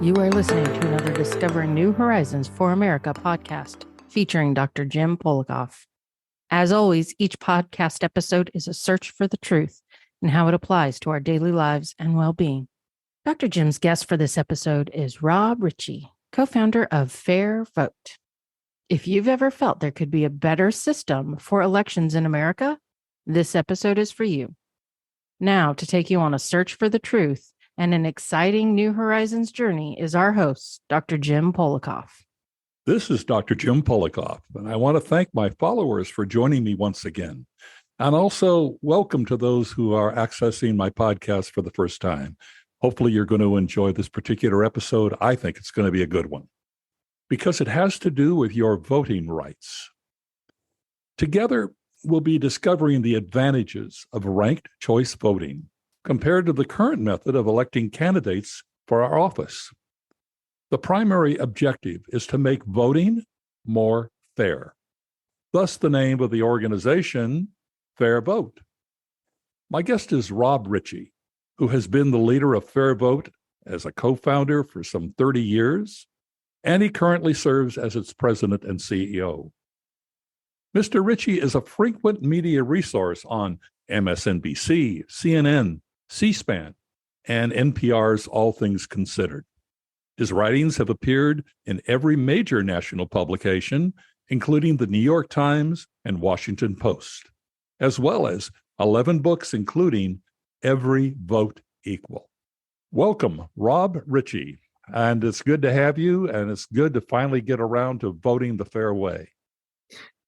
You are listening to another Discovering New Horizons for America podcast featuring Dr. Jim Polakof. As always, each podcast episode is a search for the truth and how it applies to our daily lives and well-being. Dr. Jim's guest for this episode is Rob Richie, co-founder of Fair Vote. If you've ever felt there could be a better system for elections in America, this episode is for you. Now, to take you on a search for the truth and an exciting New Horizons journey is our host, Dr. Jim Polakof. This is Dr. Jim Polakof, and I want to thank my followers for joining me once again. And also welcome to those who are accessing my podcast for the first time. Hopefully you're going to enjoy this particular episode. I think it's going to be a good one because it has to do with your voting rights. Together, we'll be discovering the advantages of ranked choice voting compared to the current method of electing candidates for our office. The primary objective is to make voting more fair. Thus, the name of the organization, Fair Vote. My guest is Rob Richie, who has been the leader of Fair Vote as a co-founder for some 30 years, and he currently serves as its president and CEO. Mr. Richie is a frequent media resource on MSNBC, CNN, C-SPAN, and NPR's All Things Considered. His writings have appeared in every major national publication, including the New York Times and Washington Post, as well as 11 books, including Every Vote Equal. Welcome, Rob Richie. And it's good to have you, and it's good to finally get around to voting the fair way.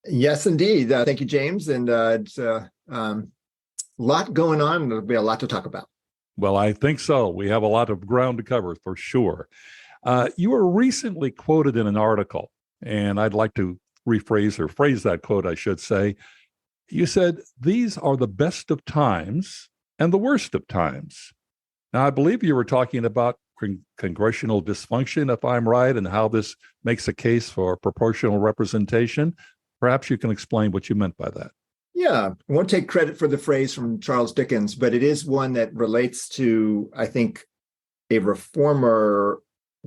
Yes, indeed. Thank you, James. And it's a lot going on. There'll be a lot to talk about. Well, I think so. We have a lot of ground to cover for sure. You were recently quoted in an article, and I'd like to phrase that quote, I should say. You said, "These are the best of times and the worst of times." Now, I believe you were talking about congressional dysfunction, if I'm right, and how this makes a case for proportional representation. Perhaps you can explain what you meant by that. Yeah, I won't take credit for the phrase from Charles Dickens, but it is one that relates to, I think, a reformer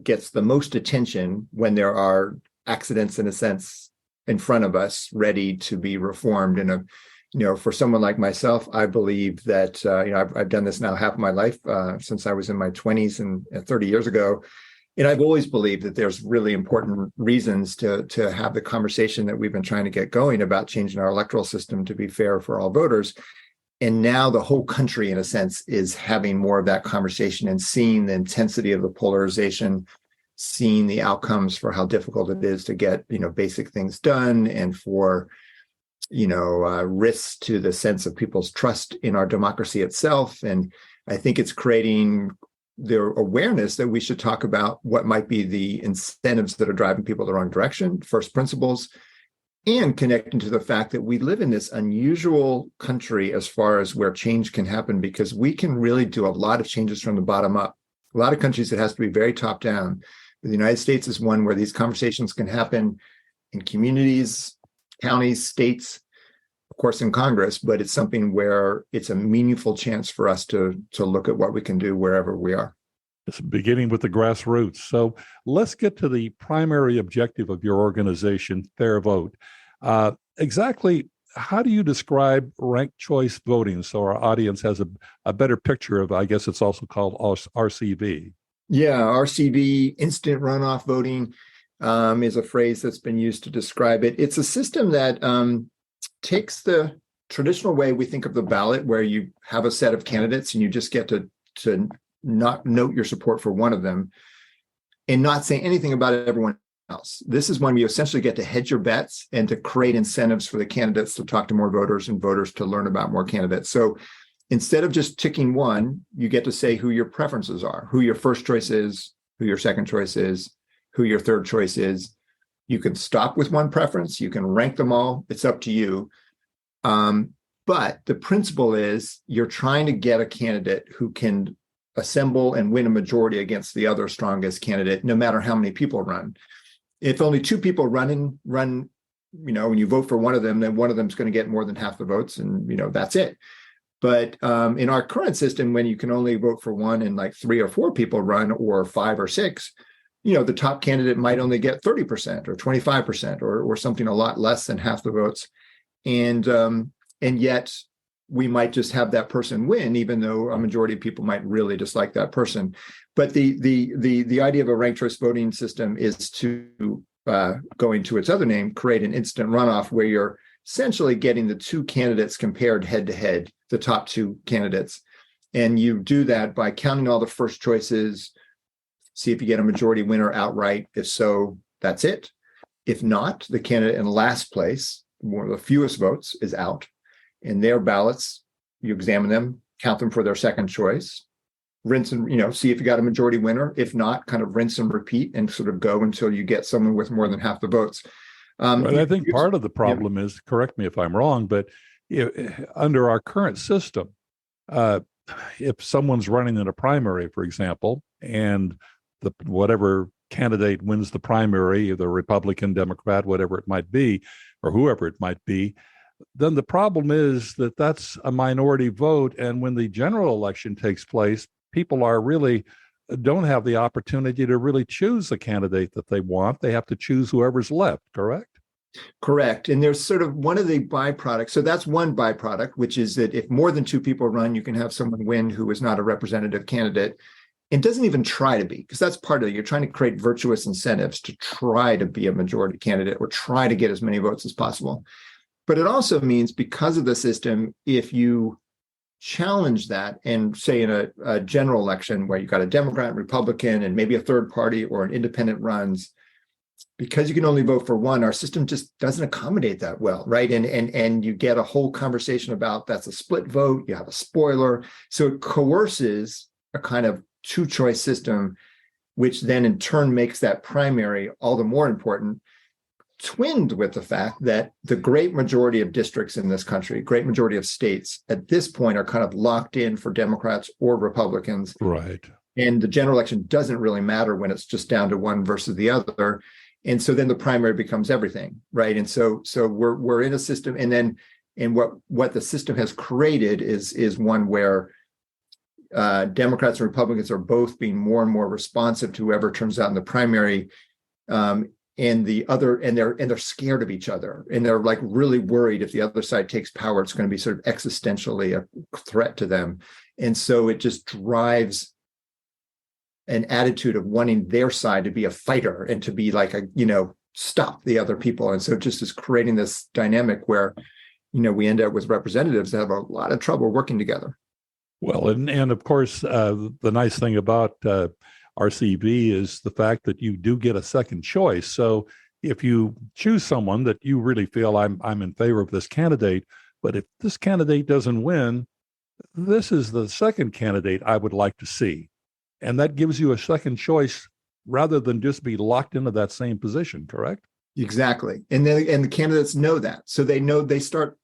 gets the most attention when there are accidents, in a sense, in front of us, ready to be reformed. And, for someone like myself, I believe that, I've done this now half of my life since I was in my 20s and 30 years ago. And I've always believed that there's really important reasons to have the conversation that we've been trying to get going about changing our electoral system to be fair for all voters. And now the whole country, in a sense, is having more of that conversation and seeing the intensity of the polarization, seeing the outcomes for how difficult it is to get, basic things done, and for, risks to the sense of people's trust in our democracy itself. And I think it's creating the awareness that we should talk about what might be the incentives that are driving people the wrong direction, first principles, and connecting to the fact that we live in this unusual country as far as where change can happen, because we can really do a lot of changes from the bottom up. A lot of countries, it has to be very top down. The United States is one where these conversations can happen in communities, counties, states, of course, in Congress, but it's something where it's a meaningful chance for us to look at what we can do wherever we are. It's beginning with the grassroots. So let's get to the primary objective of your organization, Fair Vote. Exactly how do you describe ranked choice voting so our audience has a better picture of, I guess it's also called RCV? Yeah, RCV, instant runoff voting, is a phrase that's been used to describe it. It's a system that takes the traditional way we think of the ballot, where you have a set of candidates and you just get to not note your support for one of them and not say anything about everyone else. This is when you essentially get to hedge your bets and to create incentives for the candidates to talk to more voters and voters to learn about more candidates. So instead of just ticking one, you get to say who your preferences are, who your first choice is, who your second choice is, who your third choice is. You can stop with one preference. You can rank them all. It's up to you. But the principle is you're trying to get a candidate who can assemble and win a majority against the other strongest candidate, no matter how many people run. If only two people run, when you vote for one of them, then one of them is going to get more than half the votes, and that's it. But in our current system, when you can only vote for one and like 3 or 4 people run, or 5 or 6, the top candidate might only get 30% or 25% or something a lot less than half the votes. And yet we might just have that person win, even though a majority of people might really dislike that person. But the idea of a ranked choice voting system is to, going to its other name, create an instant runoff where you're essentially getting the 2 candidates compared head to head, the top 2 candidates. And you do that by counting all the first choices, see if you get a majority winner outright. If so, that's it. If not, the candidate in last place, one of the fewest votes, is out. And their ballots, you examine them, count them for their second choice, rinse and, see if you got a majority winner. If not, kind of rinse and repeat and sort of go until you get someone with more than half the votes. But I think part of the problem is, correct me if I'm wrong, but under our current system, if someone's running in a primary, for example, and whatever candidate wins the primary, the Republican, Democrat, whatever it might be, or whoever it might be, then the problem is that that's a minority vote. And when the general election takes place, people don't have the opportunity to really choose the candidate that they want. They have to choose whoever's left, correct? Correct. And there's sort of one of the byproducts. So that's one byproduct, which is that if more than 2 people run, you can have someone win who is not a representative candidate. It doesn't even try to be, because that's part of it. You're trying to create virtuous incentives to try to be a majority candidate or try to get as many votes as possible. But it also means, because of the system, if you challenge that and say in a general election where you've got a Democrat, Republican, and maybe a third party or an independent runs, because you can only vote for one, our system just doesn't accommodate that well, right? And you get a whole conversation about that's a split vote, you have a spoiler. So it coerces a kind of 2-choice system, which then in turn makes that primary all the more important, twinned with the fact that the great majority of districts in this country, great majority of states at this point are kind of locked in for Democrats or Republicans. Right. And the general election doesn't really matter when it's just down to one versus the other. And so then the primary becomes everything, right? And so we're in a system, and what the system has created is one where Democrats and Republicans are both being more and more responsive to whoever turns out in the primary, and they're scared of each other, and they're like really worried if the other side takes power, it's going to be sort of existentially a threat to them. And so it just drives an attitude of wanting their side to be a fighter and to be like stop the other people. And so it just is creating this dynamic where, we end up with representatives that have a lot of trouble working together. Well, and of course, the nice thing about RCV is the fact that you do get a second choice. So if you choose someone that you really feel I'm in favor of this candidate, but if this candidate doesn't win, this is the second candidate I would like to see. And that gives you a second choice rather than just be locked into that same position, correct? Exactly. And the candidates know that. So they know they start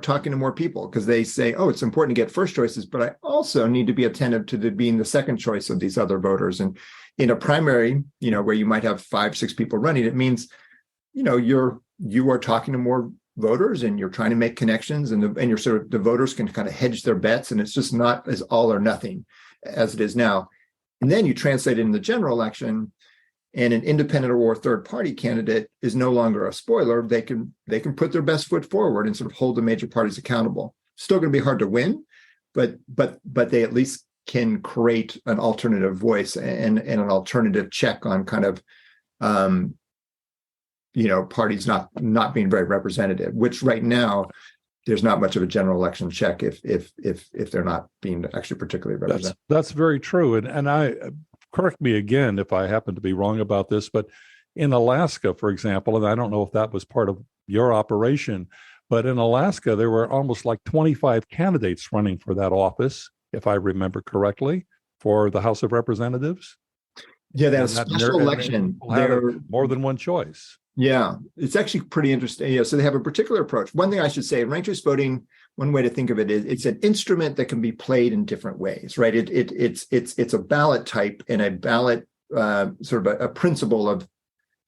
talking to more people, because they say, oh, it's important to get first choices, but I also need to be attentive to being the second choice of these other voters. And in a primary, where you might have 5, 6 people running, it means, you are talking to more voters and you're trying to make connections, and you're sort of, the voters can kind of hedge their bets, and it's just not as all or nothing as it is now. And then you translate it in the general election, and an independent or third party candidate is no longer a spoiler. They can put their best foot forward and sort of hold the major parties accountable. Still going to be hard to win, but they at least can create an alternative voice and an alternative check on kind of parties not being very representative, which right now there's not much of a general election check if they're not being actually particularly represented. That's very true. And I, correct me again if I happen to be wrong about this, but in Alaska, for example, and I don't know if that was part of your operation, but in Alaska, there were almost like 25 candidates running for that office, if I remember correctly, for the House of Representatives. Yeah, that special election. There more than one choice. Yeah, it's actually pretty interesting. Yeah, so they have a particular approach. One thing I should say, ranked choice voting, one way to think of it is it's an instrument that can be played in different ways, right? It's a ballot type and a ballot sort of a principle of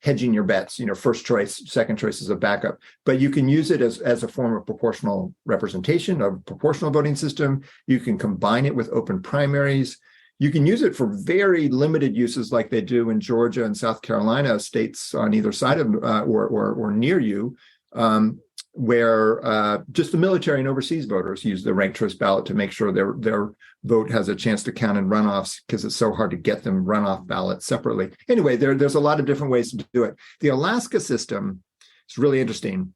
hedging your bets, first choice, second choice is a backup. But you can use it as a form of proportional representation, of proportional voting system. You can combine it with open primaries. You can use it for very limited uses like they do in Georgia and South Carolina, states on either side of or near you, where just the military and overseas voters use the ranked choice ballot to make sure their vote has a chance to count in runoffs, because it's so hard to get them runoff ballots separately. Anyway, there's a lot of different ways to do it. The Alaska system is really interesting.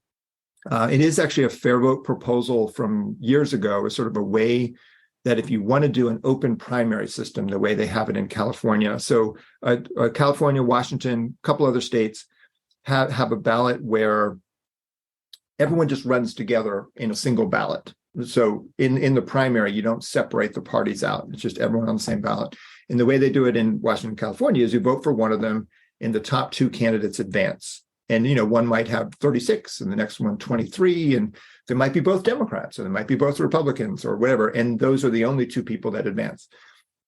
It is actually a fair vote proposal from years ago, as sort of a way that if you want to do an open primary system, the way they have it in California. So California, Washington, a couple other states have a ballot where everyone just runs together in a single ballot. So in the primary, you don't separate the parties out. It's just everyone on the same ballot. And the way they do it in Washington, California is you vote for one of them and the top two candidates advance. And, one might have 36 and the next one 23, and they might be both Democrats, or they might be both Republicans or whatever. And those are the only two people that advance.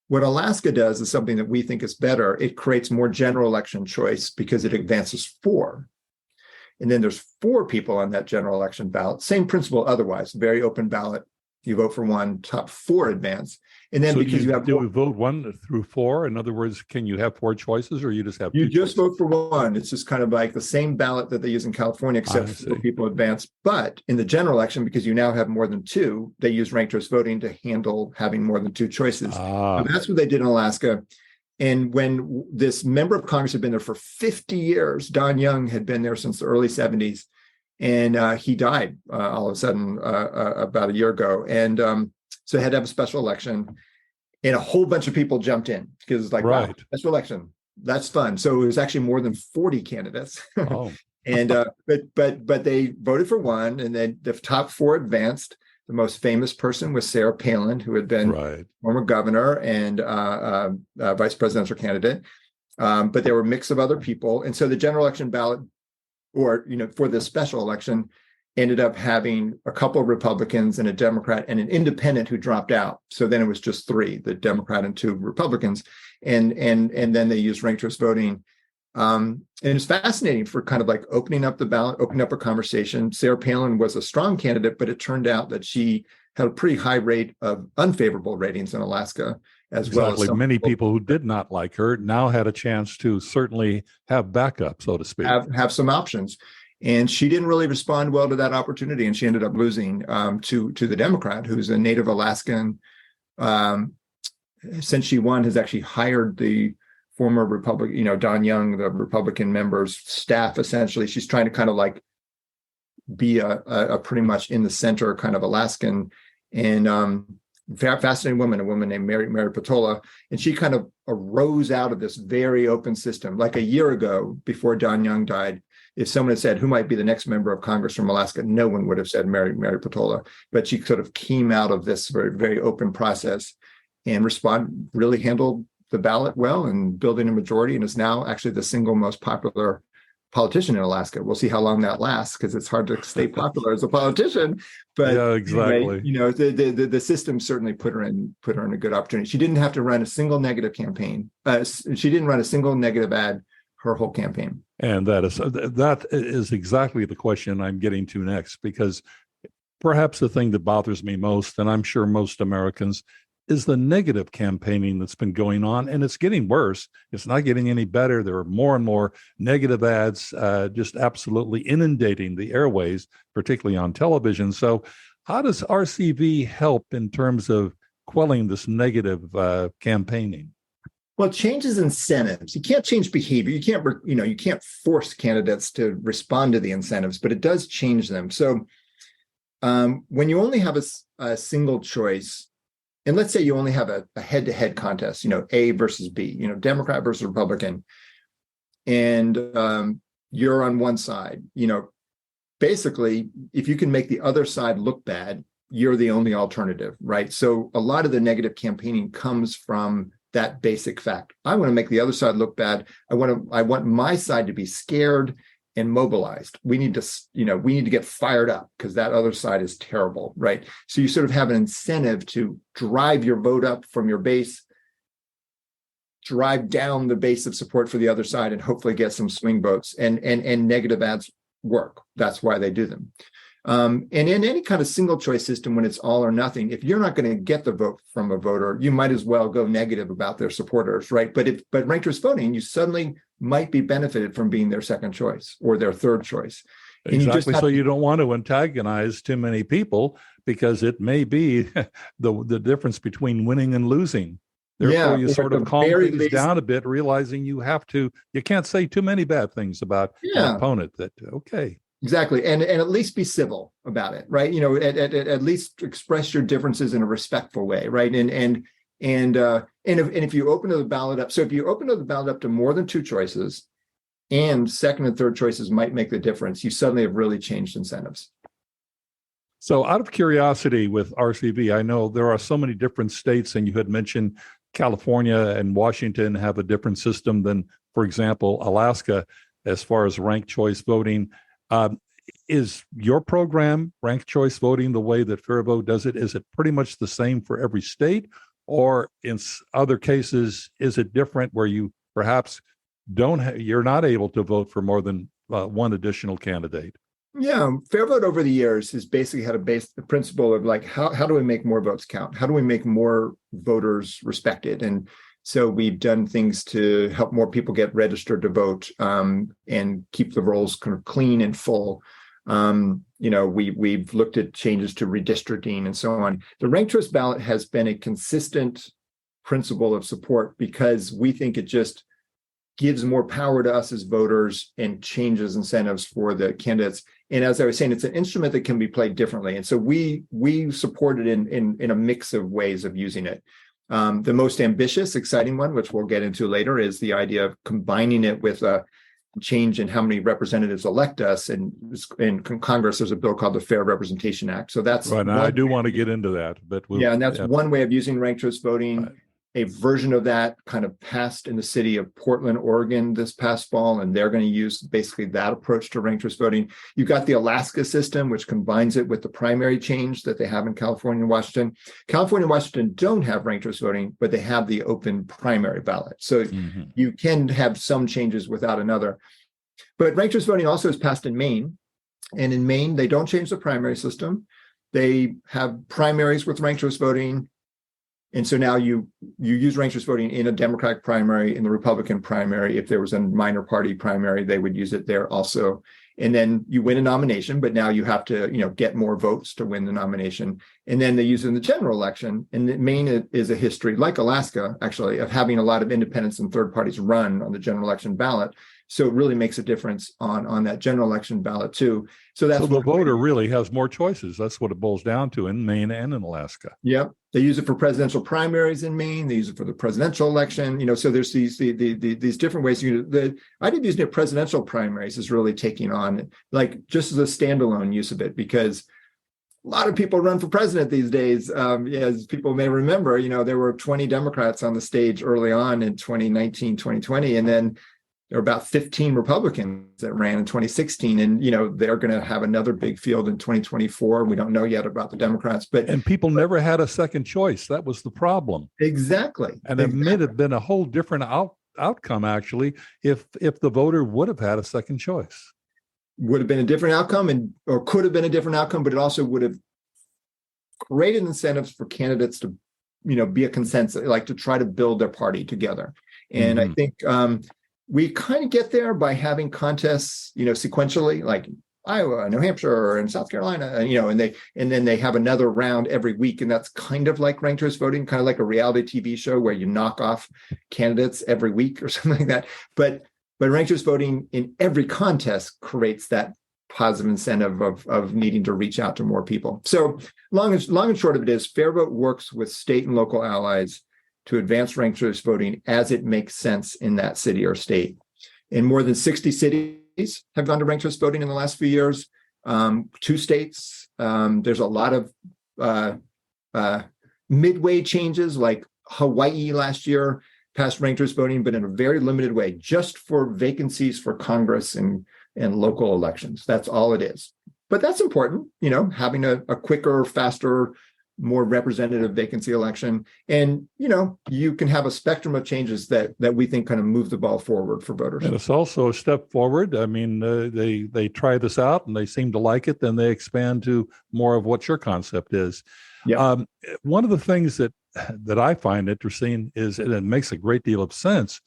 What Alaska does is something that we think is better. It creates more general election choice because it advances 4. And then there's 4 people on that general election ballot. Same principle otherwise, very open ballot. You vote for one, top 4 advance. And then so because do we vote 1 through 4? In other words, can you have 4 choices, or you just have 2 You just choices? vote for one. It's just kind of like the same ballot that they use in California, except 4 people advance. But in the general election, because you now have more than 2, they use ranked choice voting to handle having more than 2 choices. So that's what they did in Alaska. And when this member of Congress had been there for 50 years, Don Young had been there since the early 70s, and he died all of a sudden about a year ago. And so they had to have a special election, and a whole bunch of people jumped in because it's like, right. Wow, special election, that's fun. So it was actually more than 40 candidates. Oh. And but they voted for one, and then the top 4 advanced. The most famous person was Sarah Palin, who had been former governor and vice presidential candidate. But there were a mix of other people. And so the general election ballot, or, for this special election, ended up having a couple of Republicans and a Democrat and an independent who dropped out. So then it was just 3, the Democrat and 2 Republicans. And then they used ranked choice voting. And it's fascinating for kind of like opening up the ballot, opening up a conversation. Sarah Palin was a strong candidate, but it turned out that she had a pretty high rate of unfavorable ratings in Alaska as well. Many people who did not like her now had a chance to certainly have backup, so to speak. Have some options. And she didn't really respond well to that opportunity, and she ended up losing to the Democrat, who's a native Alaskan. Since she won, has actually hired the former Republican, Don Young, the Republican member's staff, essentially. She's trying to kind of like be a pretty much in the center kind of Alaskan, and fascinating woman, a woman named Mary Patola. And she kind of arose out of this very open system. Like a year ago, before Don Young died, if someone had said, who might be the next member of Congress from Alaska, no one would have said Mary Patola. But she sort of came out of this very, very open process and really handled the ballot well and building a majority, and is now actually the single most popular politician in Alaska. We'll see how long that lasts, because it's hard to stay popular as a politician. But yeah, exactly. Anyway, the system certainly put her in a good opportunity. She didn't have to run a single negative campaign. She didn't run a single negative ad her whole campaign. And that is exactly the question I'm getting to next, because perhaps the thing that bothers me most, and I'm sure most Americans, is the negative campaigning that's been going on, and it's getting worse. It's not getting any better. There are more and more negative ads just absolutely inundating the airways, particularly on television. So how does RCV help in terms of quelling this negative campaigning? Well, it changes incentives. You can't change behavior. You can't force candidates to respond to the incentives, but it does change them. So when you only have a single choice, and let's say you only have a head-to-head contest, A versus B, Democrat versus Republican, and you're on one side, basically, if you can make the other side look bad, you're the only alternative, right? So a lot of the negative campaigning comes from that basic fact. I want to make the other side look bad. I want my side to be scared and mobilized. We need to get fired up because that other side is terrible, right? So you sort of have an incentive to drive your vote up from your base drive down the base of support for the other side and hopefully get some swing votes. And negative ads work. That's why they do them. And in any kind of single choice system, when it's all or nothing, if you're not going to get the vote from a voter, you might as well go negative about their supporters, right? But ranked choice voting, you suddenly might be benefited from being their second choice or their third choice. Exactly. So you don't want to antagonize too many people because it may be the difference between winning and losing. Therefore, you sort of calm things down a bit, realizing you can't say too many bad things about an opponent. Okay. Exactly. And at least be civil about it, right? At least express your differences in a respectful way, right? And if you open the ballot up, so if you open the ballot up to more than two choices, and second and third choices might make the difference, you suddenly have really changed incentives. So out of curiosity with RCV, I know there are so many different states, and you had mentioned California and Washington have a different system than, for example, Alaska, as far as ranked choice voting. Is your program, ranked choice voting, the way that Fair Vote does it? Is it pretty much the same for every state? Or in other cases, is it different where you perhaps you're not able to vote for more than one additional candidate? Yeah, Fair Vote over the years has basically had the principle of like, how do we make more votes count? How do we make more voters respected? And so we've done things to help more people get registered to vote and keep the rolls kind of clean and full. We've looked at changes to redistricting and so on. The ranked choice ballot has been a consistent principle of support because we think it just gives more power to us as voters and changes incentives for the candidates. And as I was saying, it's an instrument that can be played differently. And so we support it in a mix of ways of using it. The most ambitious, exciting one, which we'll get into later, is the idea of combining it with a change in how many representatives elect us. And in Congress, there's a bill called the Fair Representation Act. So that's right. Now, I do want to get into that, but and that's one way of using ranked choice voting. Right. A version of that kind of passed in the city of Portland, Oregon this past fall, and they're going to use basically that approach to ranked choice voting. You've got the Alaska system, which combines it with the primary change that they have in California and Washington. California and Washington don't have ranked choice voting, but they have the open primary ballot. So you can have some changes without another. But ranked choice voting also is passed in Maine. And in Maine, they don't change the primary system. They have primaries with ranked choice voting. And so now you use ranked choice voting in a Democratic primary, in the Republican primary. If there was a minor party primary, they would use it there also. And then you win a nomination, but now you have to, get more votes to win the nomination. And then they use it in the general election. And Maine is a history, like Alaska, actually, of having a lot of independents and third parties run on the general election ballot. So it really makes a difference on that general election ballot too. So the voter really has more choices. That's what it boils down to in Maine and in Alaska. Yep. They use it for presidential primaries in Maine. They use it for the presidential election. So there's these different ways. The idea of using it presidential primaries is really taking on, like, just as a standalone use of it, because a lot of people run for president these days. As people may remember, there were 20 Democrats on the stage early on in 2019, 2020, and then there were about 15 Republicans that ran in 2016, and they're going to have another big field in 2024. We don't know yet about the Democrats, and people never had a second choice. That was the problem. Exactly, and it may have been a whole different outcome actually if the voter would have had a second choice. Would have been a different outcome, or could have been a different outcome, but it also would have created incentives for candidates to, be a consensus, like to try to build their party together. And I think we kind of get there by having contests, sequentially, like Iowa, New Hampshire, and South Carolina, and then they have another round every week, and that's kind of like ranked choice voting, kind of like a reality TV show where you knock off candidates every week or something like that. But ranked choice voting in every contest creates that positive incentive of needing to reach out to more people. So long and short of it is, Fair Vote works with state and local allies to advance ranked choice voting as it makes sense in that city or state. In more than 60 cities have gone to ranked choice voting in the last few years. 2 states, there's a lot of midway changes, like Hawaii last year passed ranked choice voting, but in a very limited way, just for vacancies for Congress and local elections. That's all it is. But that's important, having a quicker, faster more representative vacancy election. And, you can have a spectrum of changes that we think kind of move the ball forward for voters. And it's also a step forward. I mean, they try this out and they seem to like it. Then they expand to more of what your concept is. Yeah. One of the things that I find interesting is, and it makes a great deal of sense,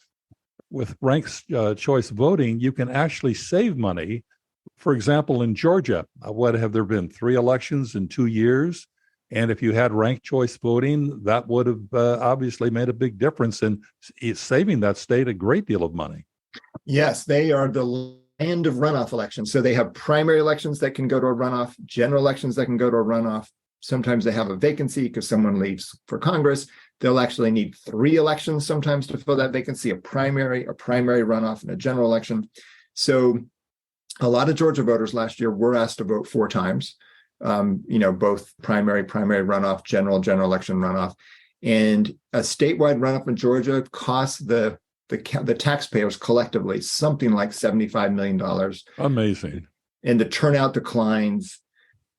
with ranked choice voting, you can actually save money. For example, in Georgia, what have there been 3 elections in 2 years? And if you had ranked choice voting, that would have obviously made a big difference in saving that state a great deal of money. Yes, they are the land of runoff elections. So they have primary elections that can go to a runoff, general elections that can go to a runoff. Sometimes they have a vacancy because someone leaves for Congress. They'll actually need 3 elections sometimes to fill that vacancy, a primary runoff, and a general election. So a lot of Georgia voters last year were asked to vote 4 times, both primary runoff, general election runoff. And a statewide runoff in Georgia costs the taxpayers collectively something like $75 million. Amazing. And the turnout declines.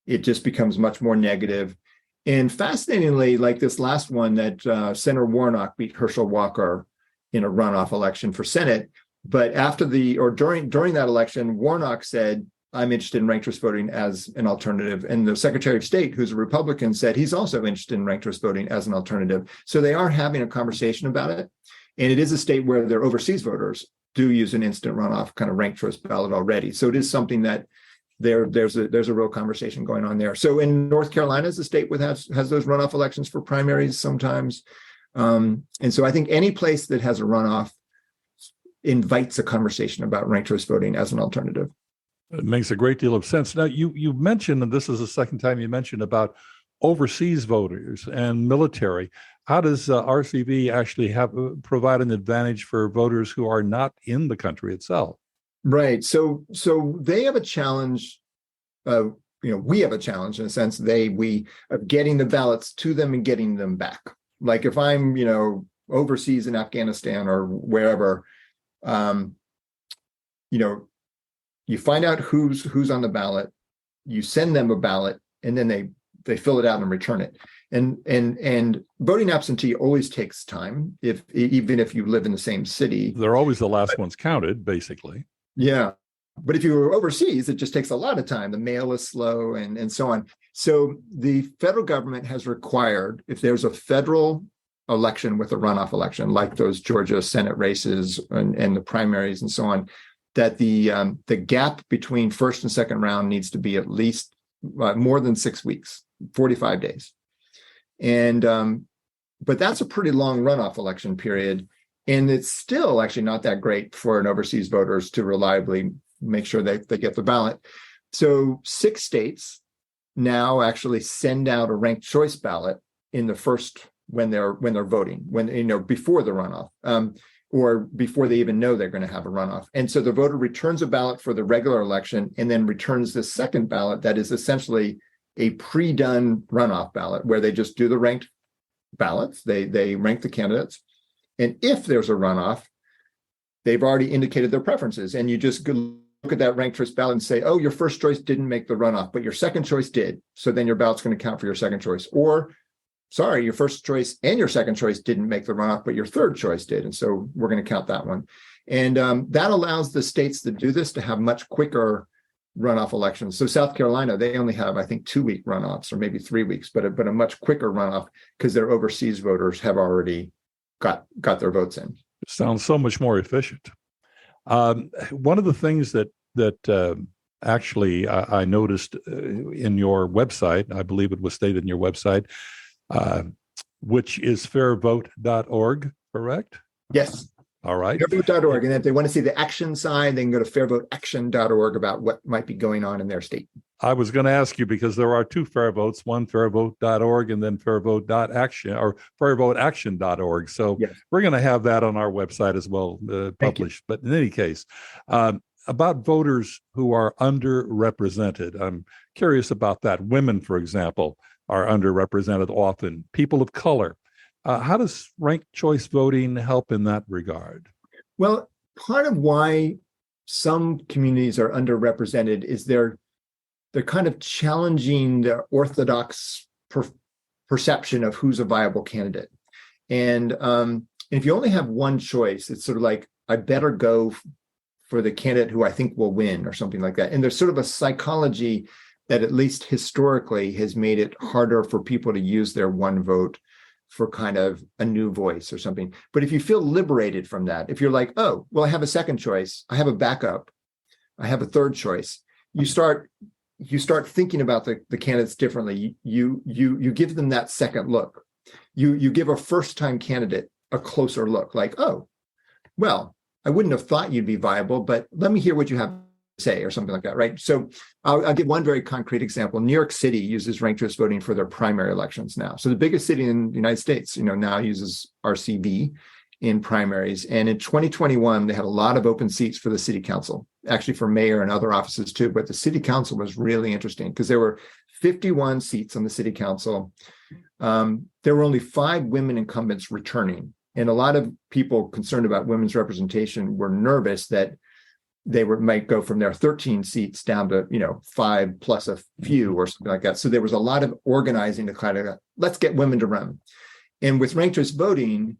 It just becomes much more negative. And fascinatingly, like this last one that Senator Warnock beat Herschel Walker in a runoff election for Senate. But during that election, Warnock said, I'm interested in ranked choice voting as an alternative. And the Secretary of State, who's a Republican, said he's also interested in ranked choice voting as an alternative. So they are having a conversation about it. And it is a state where their overseas voters do use an instant runoff kind of ranked choice ballot already. So it is something that there's a real conversation going on there. So in North Carolina, is a state that has those runoff elections for primaries sometimes. And so I think any place that has a runoff invites a conversation about ranked choice voting as an alternative. It makes a great deal of sense. Now, you mentioned, and this is the second time you mentioned about overseas voters and military. How does RCV actually provide an advantage for voters who are not in the country itself? Right. So they have a challenge. We have a challenge in a sense. We of getting the ballots to them and getting them back. Like if I'm, overseas in Afghanistan or wherever, you find out who's on the ballot, you send them a ballot, and then they fill it out and return it. And voting absentee always takes time, even if you live in the same city. They're always the last ones counted, basically. Yeah. But if you're overseas, it just takes a lot of time. The mail is slow and so on. So the federal government has required, if there's a federal election with a runoff election, like those Georgia Senate races and the primaries and so on, that the gap between first and second round needs to be at least more than 6 weeks, 45 days. And but that's a pretty long runoff election period. And it's still actually not that great for an overseas voters to reliably make sure they get the ballot. So 6 states now actually send out a ranked choice ballot in the first when they're voting, before the runoff, or before they even know they're going to have a runoff. And so the voter returns a ballot for the regular election and then returns the second ballot that is essentially a pre-done runoff ballot where they just do the ranked ballots. They rank the candidates. And if there's a runoff, they've already indicated their preferences. And you just look at that ranked choice ballot and say, oh, your first choice didn't make the runoff, but your second choice did. So then your ballot's going to count for your second choice. Or, sorry, your first choice and your second choice didn't make the runoff, but your third choice did. And so we're going to count that one. And that allows the states that do this to have much quicker runoff elections. So South Carolina, they only have, I think, 2-week runoffs or maybe 3 weeks, but a much quicker runoff because their overseas voters have already got their votes in. It sounds so much more efficient. One of the things that actually I noticed in your website, I believe it was stated in your website, which is fairvote.org, correct? Yes. All right. Fairvote.org. And if they want to see the action side, they can go to fairvoteaction.org about what might be going on in their state. I was going to ask you because there are 2 Fairvotes, one fairvote.org and then fairvote.action or fairvoteaction.org. So yes, we're going to have that on our website as well, published. But in any case, about voters who are underrepresented, I'm curious about that. Women, for example, are underrepresented often. People of color. How does ranked choice voting help in that regard? Well, part of why some communities are underrepresented is they're kind of challenging the orthodox perception of who's a viable candidate. And if you only have one choice, it's sort of like, I better go for the candidate who I think will win or something like that. And there's sort of a psychology that, at least historically, has made it harder for people to use their one vote for kind of a new voice or something. But if you feel liberated from that, if you're like, oh, well, I have a second choice, I have a backup, I have a third choice, you start thinking about the candidates differently. You give them that second look. You give a first-time candidate a closer look, like, oh, well, I wouldn't have thought you'd be viable, but let me hear what you have to say, or something like that, right? So I'll give one very concrete example. New York City uses ranked choice voting for their primary elections now. So the biggest city in the United States, now uses RCV in primaries. And in 2021, they had a lot of open seats for the city council, actually for mayor and other offices too. But the city council was really interesting because there were 51 seats on the city council. There were only 5 women incumbents returning. And a lot of people concerned about women's representation were nervous that they might go from their 13 seats down to 5 plus a few or something like that. So there was a lot of organizing to kind of, let's get women to run. And with ranked choice voting,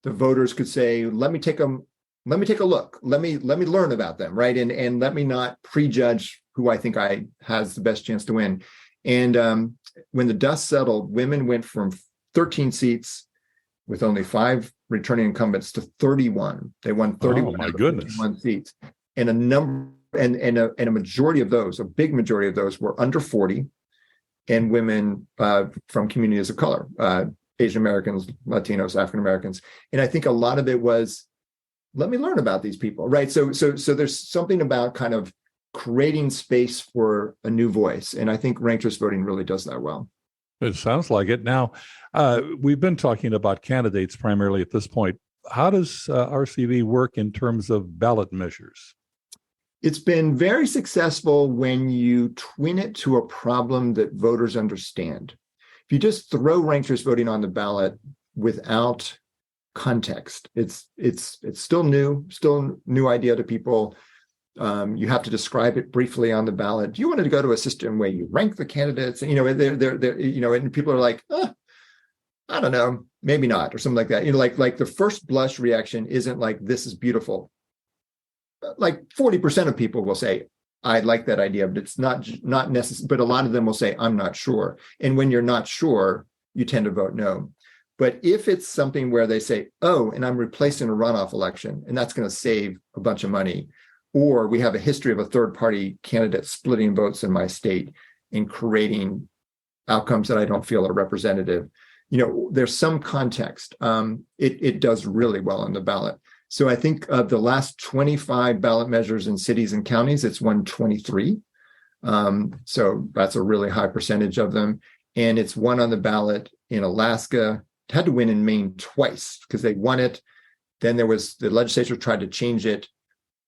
the voters could say, let me take a look, let me learn about them, right? And let me not prejudge who I think has the best chance to win. And when the dust settled, women went from 13 seats with only 5 returning incumbents to 31. They won 31 my goodness. 31 seats. And a majority of those, a big majority of those, were under 40 and women from communities of color, Asian Americans, Latinos, African Americans. And I think a lot of it was, let me learn about these people, right? So there's something about kind of creating space for a new voice. And I think ranked choice voting really does that well. It sounds like it. Now, we've been talking about candidates primarily at this point. How does RCV work in terms of ballot measures? It's been very successful when you twin it to a problem that voters understand. If you just throw ranked choice voting on the ballot without context, it's still a new idea to people. You have to describe it briefly on the ballot. Do you want to go to a system where you rank the candidates? And, and people are like, I don't know, maybe not, or something like that. Like the first blush reaction isn't like, this is beautiful. Like 40% of people will say, I like that idea, but it's not necessary. But a lot of them will say, I'm not sure. And when you're not sure, you tend to vote no. But if it's something where they say, oh, and I'm replacing a runoff election, and that's going to save a bunch of money, or we have a history of a third-party candidate splitting votes in my state and creating outcomes that I don't feel are representative, there's some context. It does really well on the ballot. So I think of the last 25 ballot measures in cities and counties, it's won 23. So that's a really high percentage of them. And it's won on the ballot in Alaska. It had to win in Maine twice because they won it. Then the legislature tried to change it,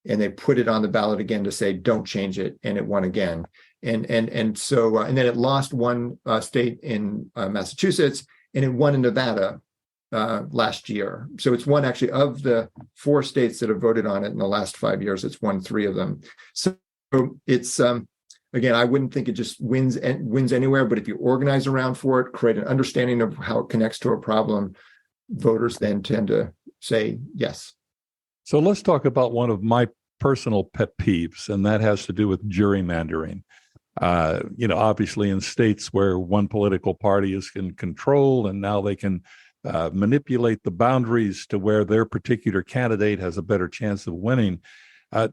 and they put it on the ballot again to say, don't change it. And it won again. And then it lost one state in Massachusetts, and it won in Nevada last year. So it's won, actually, of the 4 states that have voted on it in the last 5 years, it's won 3 of them. So it's, again, I wouldn't think it just wins anywhere, but if you organize around for it, create an understanding of how it connects to a problem, voters then tend to say yes. So let's talk about one of my personal pet peeves, and that has to do with gerrymandering. Obviously in states where one political party is in control, and now they can manipulate the boundaries to where their particular candidate has a better chance of winning.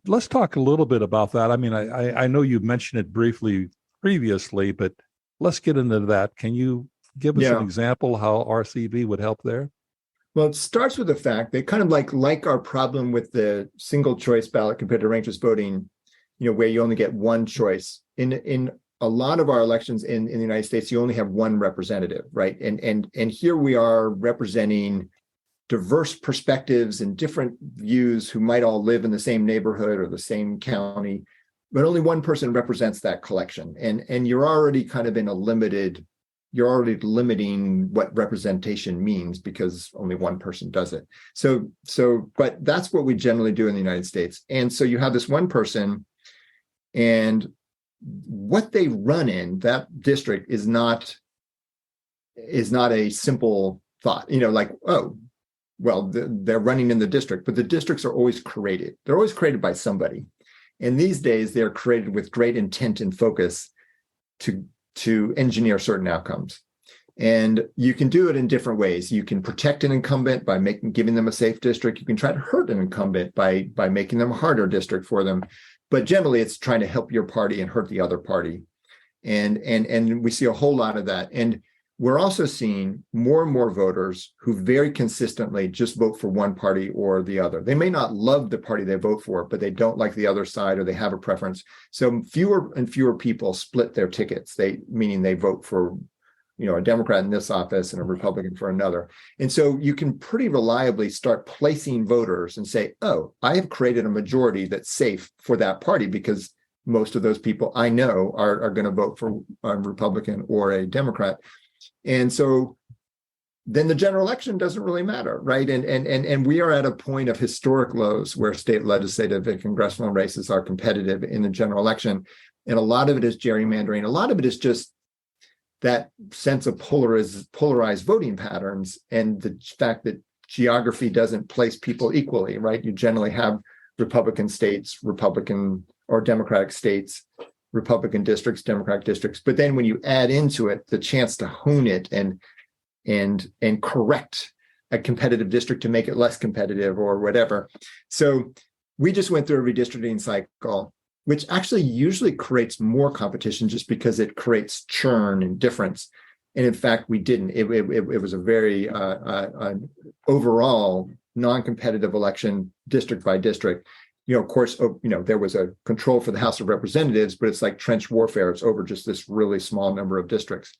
Let's talk a little bit about that. I mean, I know you mentioned it briefly previously, but let's get into that. Can you give us an example how RCV would help there? Well, it starts with the fact that kind of like our problem with the single choice ballot compared to ranked choice voting, where you only get one choice. In a lot of our elections in the United States, you only have one representative, right? And here we are representing diverse perspectives and different views who might all live in the same neighborhood or the same county, but only one person represents that collection. And you're already kind of you're already limiting what representation means because only one person does it. But that's what we generally do in the United States. And so you have this one person, and what they run in that district is not is not a simple thought, like, oh, well, they're running in the district, but the districts are always created. They're always created by somebody. And these days they're created with great intent and focus to engineer certain outcomes. And you can do it in different ways. You can protect an incumbent by giving them a safe district. You can try to hurt an incumbent by making them a harder district for them. But generally, it's trying to help your party and hurt the other party. And we see a whole lot of that. And we're also seeing more and more voters who very consistently just vote for one party or the other. They may not love the party they vote for, but they don't like the other side, or they have a preference. So fewer and fewer people split their tickets, meaning they vote for a Democrat in this office and a Republican for another. And so you can pretty reliably start placing voters and say, oh, I have created a majority that's safe for that party because most of those people I know are going to vote for a Republican or a Democrat. And so then the general election doesn't really matter, right? And we are at a point of historic lows where state legislative and congressional races are competitive in the general election. And a lot of it is gerrymandering. A lot of it is just that sense of polarized voting patterns and the fact that geography doesn't place people equally, right? You generally have Republican states, Republican or Democratic states, Republican districts, Democratic districts. But then when you add into it the chance to hone it and correct a competitive district to make it less competitive or whatever. So we just went through a redistricting cycle, which actually usually creates more competition just because it creates churn and difference. And in fact, we didn't. It was a very overall non-competitive election, district by district. Of course, there was a control for the House of Representatives, but it's like trench warfare. It's over just this really small number of districts.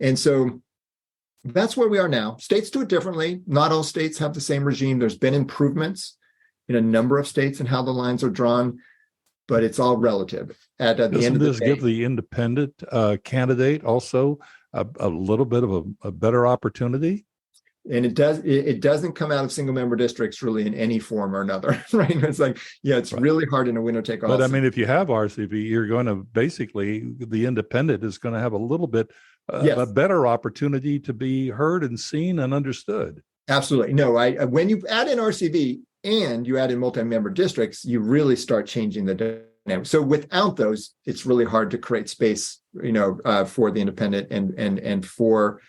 And so that's where we are now. States do it differently. Not all states have the same regime. There's been improvements in a number of states in how the lines are drawn, but it's all relative. At the end of the day, give the independent candidate also a little bit of a better opportunity? And it doesn't come out of single member districts really in any form or another, right? It's like, it's right. Really hard in a winner take all. But I mean, if you have RCV, you're going to basically, the independent is going to have a little bit a better opportunity to be heard and seen and understood. Absolutely. No, when you add in RCV and you add in multi-member districts, you really start changing the dynamic. So without those, it's really hard to create space, for the independent and for,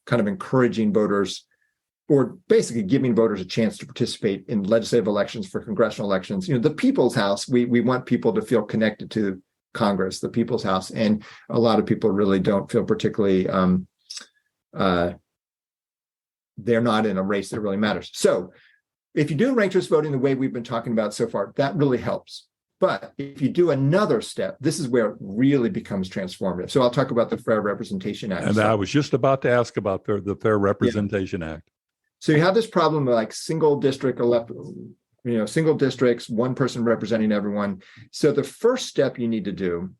kind of encouraging voters, or basically giving voters a chance to participate in legislative elections, for congressional elections. The People's House, we want people to feel connected to Congress, the People's House, and a lot of people really don't feel particularly, they're not in a race that really matters. So if you do ranked choice voting the way we've been talking about so far, that really helps. But if you do another step, this is where it really becomes transformative. So I'll talk about the Fair Representation Act. And I was just about to ask about the Fair Representation Act. So you have this problem of like single districts, one person representing everyone. So the first step you need to do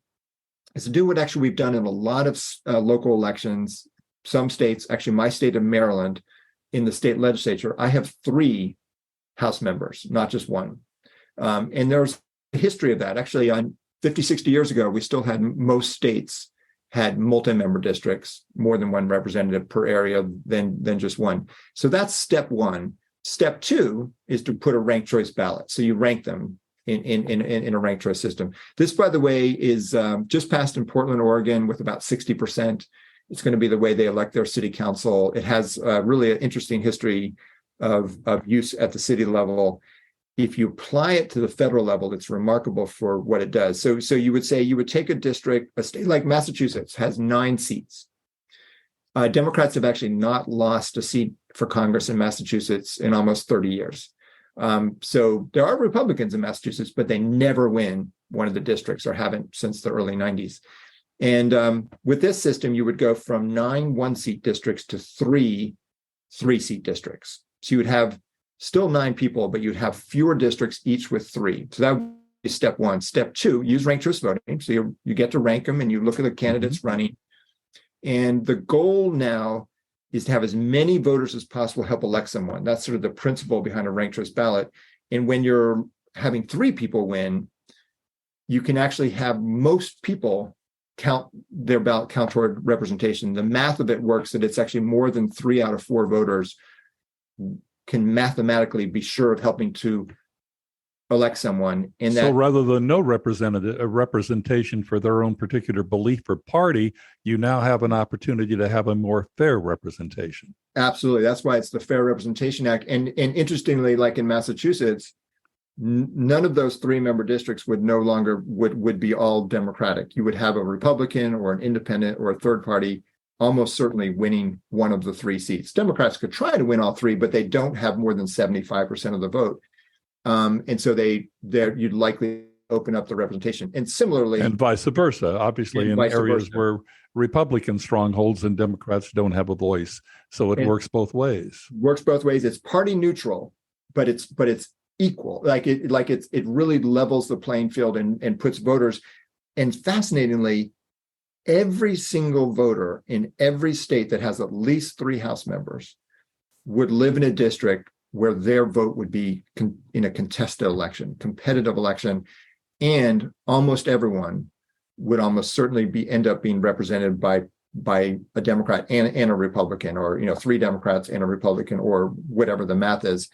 is to do what actually we've done in a lot of local elections. Some states, actually my state of Maryland, in the state legislature, I have 3 House members, not just one. And there's history of that. Actually, on 50, 60 years ago, we still had, most states had multi-member districts, more than one representative per area than just one. So that's step 1. Step 2 is to put a ranked choice ballot. So you rank them in a ranked choice system. This, by the way, is just passed in Portland, Oregon, with about 60%. It's going to be the way they elect their city council. It has really an interesting history of use at the city level. If you apply it to the federal level, it's remarkable for what it does. So you would say you would take a state like Massachusetts has 9 seats. Democrats have actually not lost a seat for Congress in Massachusetts in almost 30 years. So there are Republicans in Massachusetts, but they never win one of the districts, or haven't since the early 90s. And with this system, you would go from 9 1-seat districts to 3 3-seat districts. So you would have still 9 people, but you'd have fewer districts, each with 3. So that would be step 1. Step 2, use ranked choice voting. So you get to rank them and you look at the candidates running. And the goal now is to have as many voters as possible help elect someone. That's sort of the principle behind a ranked choice ballot. And when you're having 3 people win, you can actually have most people their ballot count toward representation. The math of it works that it's actually more than 3 out of 4 voters can mathematically be sure of helping to elect someone. And so that rather than no representation for their own particular belief or party, you now have an opportunity to have a more fair representation. absolutely, that's why it's the Fair Representation Act. And interestingly, like in Massachusetts, none of those 3-member districts would no longer would be all Democratic. You would have a Republican or an independent or a third party almost certainly winning one of the 3 seats. Democrats could try to win all 3, but they don't have more than 75% of the vote. And so you'd likely open up the representation. And similarly, and vice versa, obviously, in areas where Republican strongholds and Democrats don't have a voice. So it works both ways. Works both ways. It's party neutral, but it's equal. It really levels the playing field and puts voters. And fascinatingly, every single voter in every state that has at least 3 House members would live in a district where their vote would be in a contested election, competitive election, and almost everyone would almost certainly end up being represented by a Democrat and a Republican, or 3 Democrats and a Republican, or whatever the math is,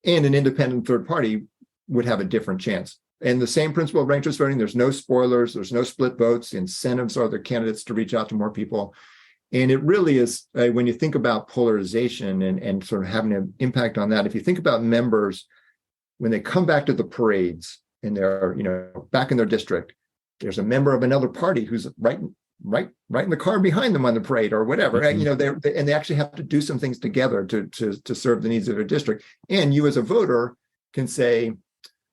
and an independent third party would have a different chance. And the same principle of ranked choice voting. There's no spoilers. There's no split votes. The incentives are the candidates to reach out to more people. And it really is, when you think about polarization and sort of having an impact on that, if you think about members, when they come back to the parades and they're, back in their district, there's a member of another party who's right in the car behind them on the parade or whatever. Mm-hmm. And they actually have to do some things together to serve the needs of their district. And you as a voter can say,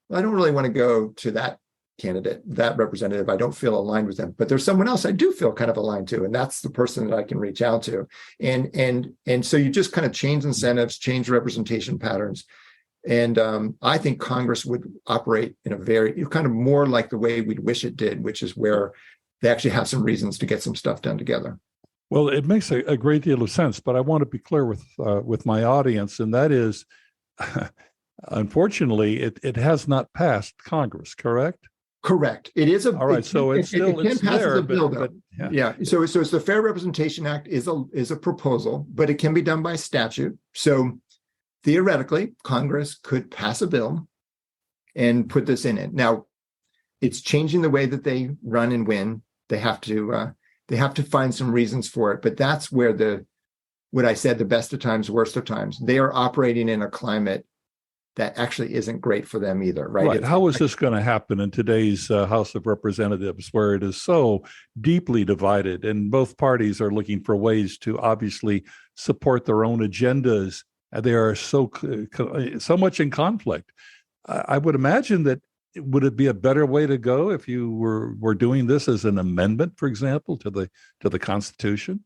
well, I don't really want to go to that candidate, that representative. I don't feel aligned with them, but there's someone else I do feel kind of aligned to, and that's the person that I can reach out to. And so you just kind of change incentives, change representation patterns. And I think Congress would operate in a very kind of more like the way we'd wish it did, which is where they actually have some reasons to get some stuff done together. Well, it makes a great deal of sense, but I want to be clear with my audience, and that is, unfortunately, it has not passed Congress, correct? Correct. It is all right. So it's there, but yeah. So it's the Fair Representation Act is a proposal, but it can be done by statute. So theoretically, Congress could pass a bill and put this in it. Now, it's changing the way that they run and win. They have to find some reasons for it, but that's where what I said, the best of times, worst of times. They are operating in a climate that actually isn't great for them either, right? Right. How is this going to happen in today's House of Representatives, where it is so deeply divided and both parties are looking for ways to obviously support their own agendas? They are so much in conflict. I would imagine that, would it be a better way to go if you were doing this as an amendment, for example, to the Constitution?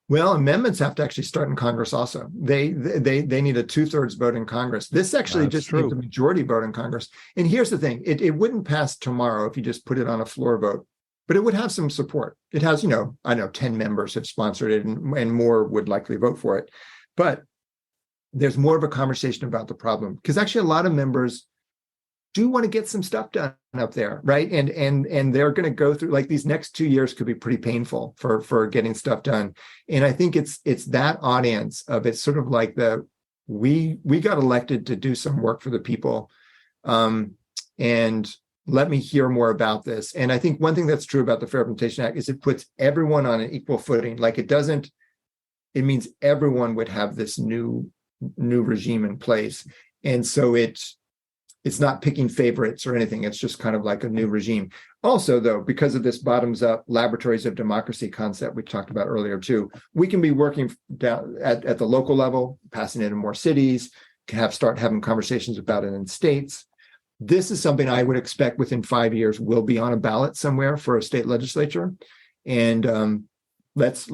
Well, amendments have to actually start in Congress also. They need a 2/3 vote in Congress. This actually just needs a majority vote in Congress. And here's the thing, it wouldn't pass tomorrow if you just put it on a floor vote, but it would have some support. It has, 10 members have sponsored it and more would likely vote for it. But there's more of a conversation about the problem, because actually a lot of members do want to get some stuff done up there, right? And they're going to go through, like, these next 2 years could be pretty painful for getting stuff done. And I think it's that audience of, it's sort of like we got elected to do some work for the people, and let me hear more about this. And I think one thing that's true about the Fair Representation Act is it puts everyone on an equal footing. Like, it means everyone would have this new regime in place. And so it's not picking favorites or anything. It's just kind of like a new regime. Also, though, because of this bottoms-up laboratories of democracy concept we talked about earlier too, we can be working down at the local level, passing it in more cities, start having conversations about it in states. This is something I would expect within 5 years will be on a ballot somewhere for a state legislature. And let's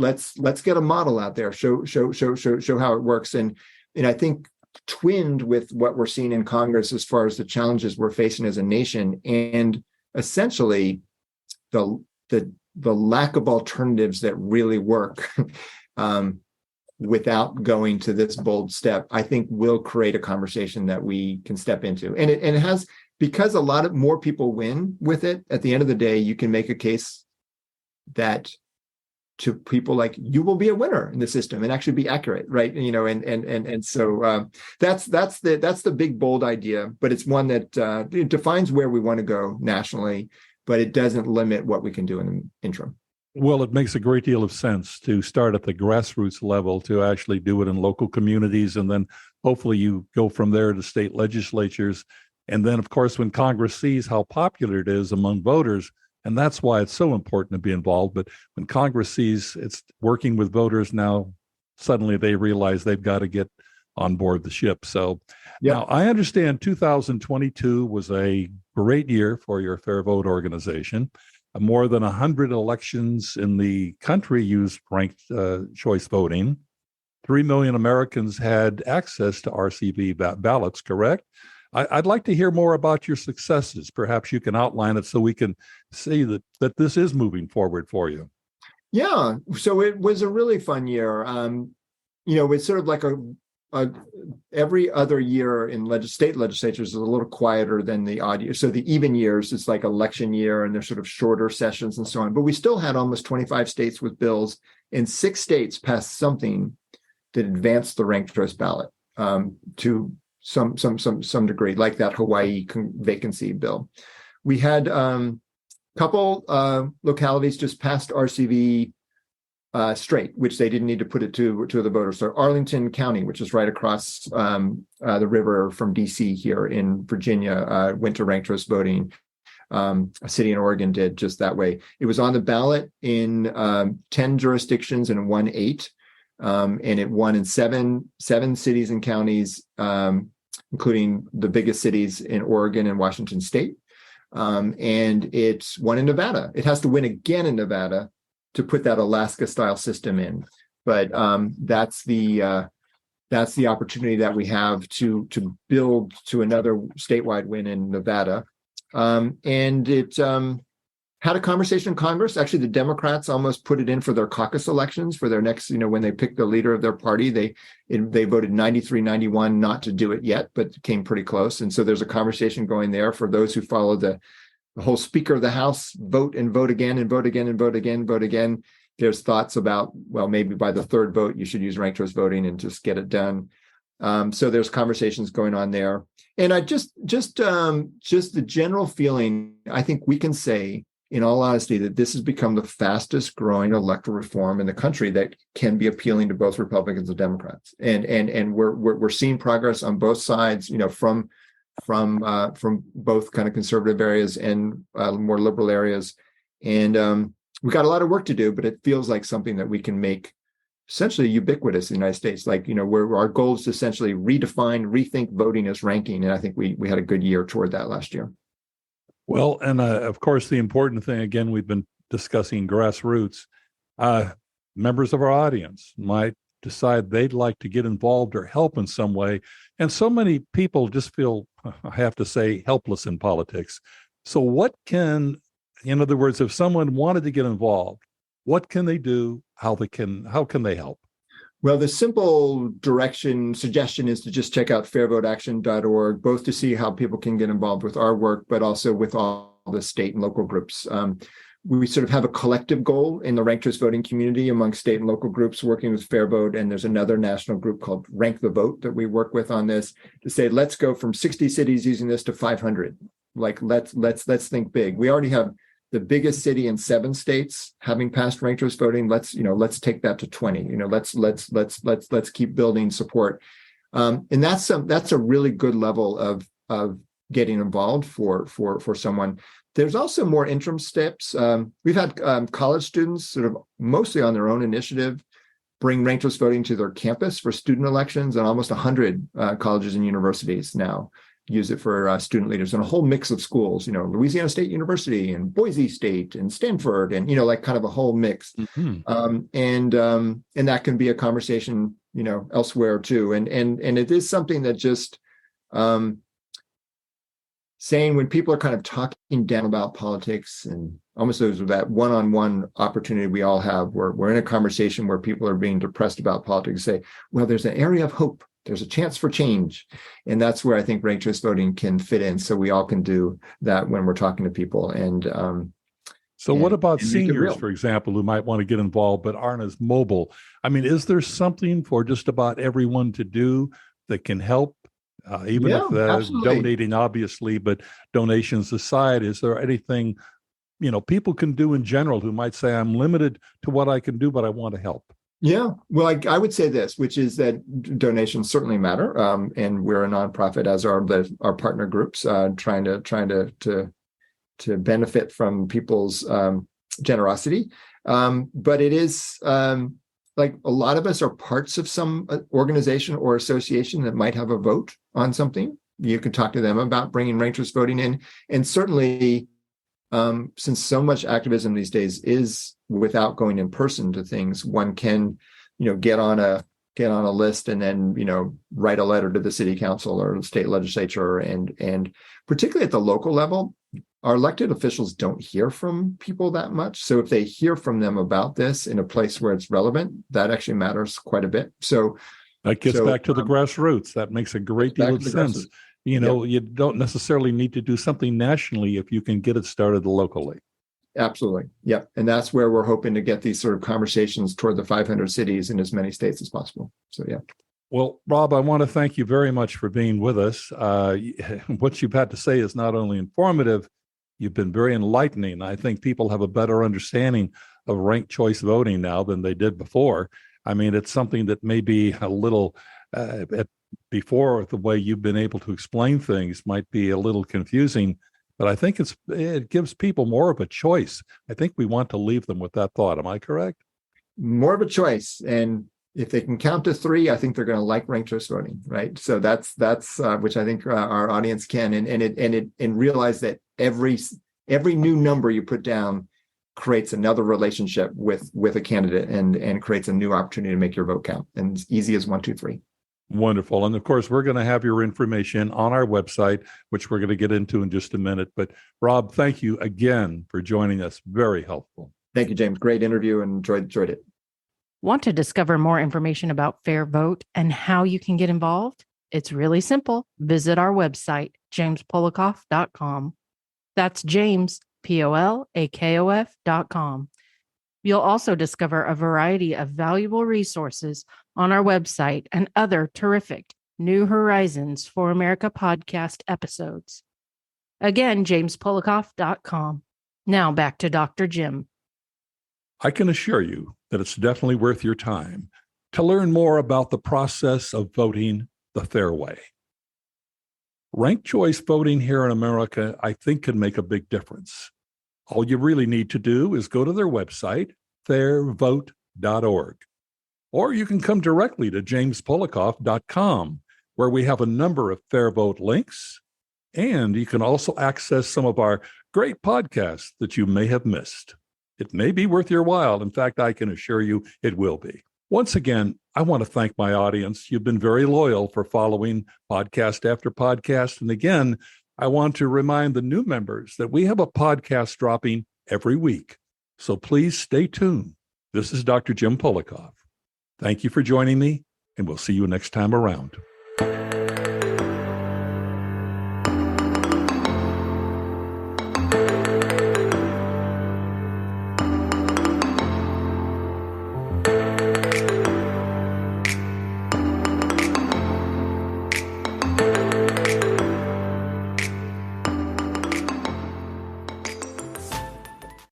get a model out there, show how it works. And I think, twinned with what we're seeing in Congress as far as the challenges we're facing as a nation, and essentially the lack of alternatives that really work without going to this bold step, I think will create a conversation that we can step into. And it has, because a lot of more people win with it, at the end of the day, you can make a case that to people like, you will be a winner in the system and actually be accurate, right? And so that's the big bold idea, but it's one that it defines where we want to go nationally, but it doesn't limit what we can do in the interim. Well, it makes a great deal of sense to start at the grassroots level, to actually do it in local communities, and then hopefully you go from there to state legislatures. And then, of course, when Congress sees how popular it is among voters, and that's why it's so important to be involved. But when Congress sees it's working with voters now, suddenly they realize they've got to get on board the ship. So Now I understand 2022 was a great year for your Fair Vote organization. More than 100 elections in the country used ranked choice voting. 3 million Americans had access to RCV ballots, correct? I'd like to hear more about your successes. Perhaps you can outline it so we can see that this is moving forward for you. Yeah, so it was a really fun year. It's sort of like every other year in state legislatures is a little quieter than the odd year. So the even years, it's like election year, and they're sort of shorter sessions and so on. But we still had almost 25 states with bills, and 6 states passed something that advanced the ranked choice ballot to some degree, like that Hawaii vacancy bill. We had couple localities just passed RCV straight, which they didn't need to put it to the voters. So Arlington County, which is right across the river from DC here in Virginia, went to ranked choice voting. A city in Oregon did just that way. It was on the ballot in 10 jurisdictions and won 8. And it won in seven cities and counties, including the biggest cities in Oregon and Washington State. And it's won in Nevada. It has to win again in Nevada to put that Alaska-style system in. But that's the opportunity that we have to build to another statewide win in Nevada. And it had a conversation in Congress. Actually, the Democrats almost put it in for their caucus elections for their next, when they picked the leader of their party, they voted 93-91 not to do it yet, but came pretty close. And so there's a conversation going there for those who follow the whole Speaker of the House, vote and vote again and vote again and vote again, vote again. There's thoughts about, well, maybe by the third vote, you should use ranked choice voting and just get it done. So there's conversations going on there. And I just the general feeling, I think we can say, in all honesty, that this has become the fastest growing electoral reform in the country that can be appealing to both Republicans and Democrats. And we're seeing progress on both sides, from both kind of conservative areas and more liberal areas. And we've got a lot of work to do, but it feels like something that we can make essentially ubiquitous in the United States. Like, where our goal is to essentially redefine, rethink voting as ranking. And I think we had a good year toward that last year. Well, and of course, the important thing, again, we've been discussing grassroots. Members of our audience might decide they'd like to get involved or help in some way. And so many people just feel, I have to say, helpless in politics. So in other words, if someone wanted to get involved, what can they do? How can they help? Well, the simple suggestion is to just check out fairvoteaction.org, both to see how people can get involved with our work, but also with all the state and local groups. We sort of have a collective goal in the ranked choice voting community among state and local groups working with Fair Vote. And there's another national group called Rank the Vote that we work with on this to say, let's go from 60 cities using this to 500. Like, let's think big. We already have the biggest city in 7 states having passed ranked choice voting. Let's take that to 20. Let's keep building support. And that's a really good level of getting involved for someone. There's also more interim steps. We've had college students sort of mostly on their own initiative bring ranked choice voting to their campus for student elections, and almost 100 colleges and universities now use it for student leaders, and a whole mix of schools, Louisiana State University and Boise State and Stanford, and, like kind of a whole mix. Mm-hmm. And that can be a conversation, elsewhere too. And it is something that just saying, when people are kind of talking down about politics, and almost that one-on-one opportunity we all have, where we're in a conversation where people are being depressed about politics, say, well, there's an area of hope. There's a chance for change. And that's where I think ranked choice voting can fit in. So we all can do that when we're talking to people. And So what about and make it seniors, real. for example, who might want to get involved but aren't as mobile? I mean, is there something for just about everyone to do that can help, even Yeah, if absolutely. donating, obviously, but donations aside, is there anything, people can do in general who might say, I'm limited to what I can do, but I want to help? Yeah, well, I would say this, which is that donations certainly matter, and we're a nonprofit, as are our partner groups, trying to benefit from people's generosity. But it is like a lot of us are parts of some organization or association that might have a vote on something. You can talk to them about bringing ranked choice voting in, and certainly. Since so much activism these days is without going in person to things, one can, get on a list and then, write a letter to the city council or the state legislature, and particularly at the local level, our elected officials don't hear from people that much. So if they hear from them about this in a place where it's relevant, that actually matters quite a bit. So that gets back to the grassroots. That makes a great deal of sense. You don't necessarily need to do something nationally if you can get it started locally. Absolutely. Yep. And that's where we're hoping to get these sort of conversations toward the 500 cities in as many states as possible. So, yeah. Well, Rob, I want to thank you very much for being with us. What you've had to say is not only informative, you've been very enlightening. I think people have a better understanding of ranked choice voting now than they did before. I mean, it's something that may be a little before, the way you've been able to explain things might be a little confusing, but I think it gives people more of a choice. I think we want to leave them with that thought. Am I correct? More of a choice. And if they can count to 3, I think they're going to like ranked choice voting, right? So that's which I think our audience can, and realize that every new number you put down creates another relationship with a candidate and creates a new opportunity to make your vote count. And as easy as 1, 2, 3. Wonderful. And of course, we're going to have your information on our website, which we're going to get into in just a minute. But Rob, thank you again for joining us. Very helpful. Thank you, James. Great interview and enjoyed it. Want to discover more information about Fair Vote and how you can get involved? It's really simple. Visit our website, jamespolakof.com. That's James, Polakof.com. You'll also discover a variety of valuable resources on our website and other terrific New Horizons for America podcast episodes. Again, jamespolakof.com. Now back to Dr. Jim. I can assure you that it's definitely worth your time to learn more about the process of voting the fair way. Ranked choice voting here in America, I think, can make a big difference. All you really need to do is go to their website, fairvote.org. Or you can come directly to jamespolakof.com, where we have a number of Fair Vote links. And you can also access some of our great podcasts that you may have missed. It may be worth your while. In fact, I can assure you it will be. Once again, I want to thank my audience. You've been very loyal for following podcast after podcast. And again, I want to remind the new members that we have a podcast dropping every week. So please stay tuned. This is Dr. Jim Polakof. Thank you for joining me, and we'll see you next time around.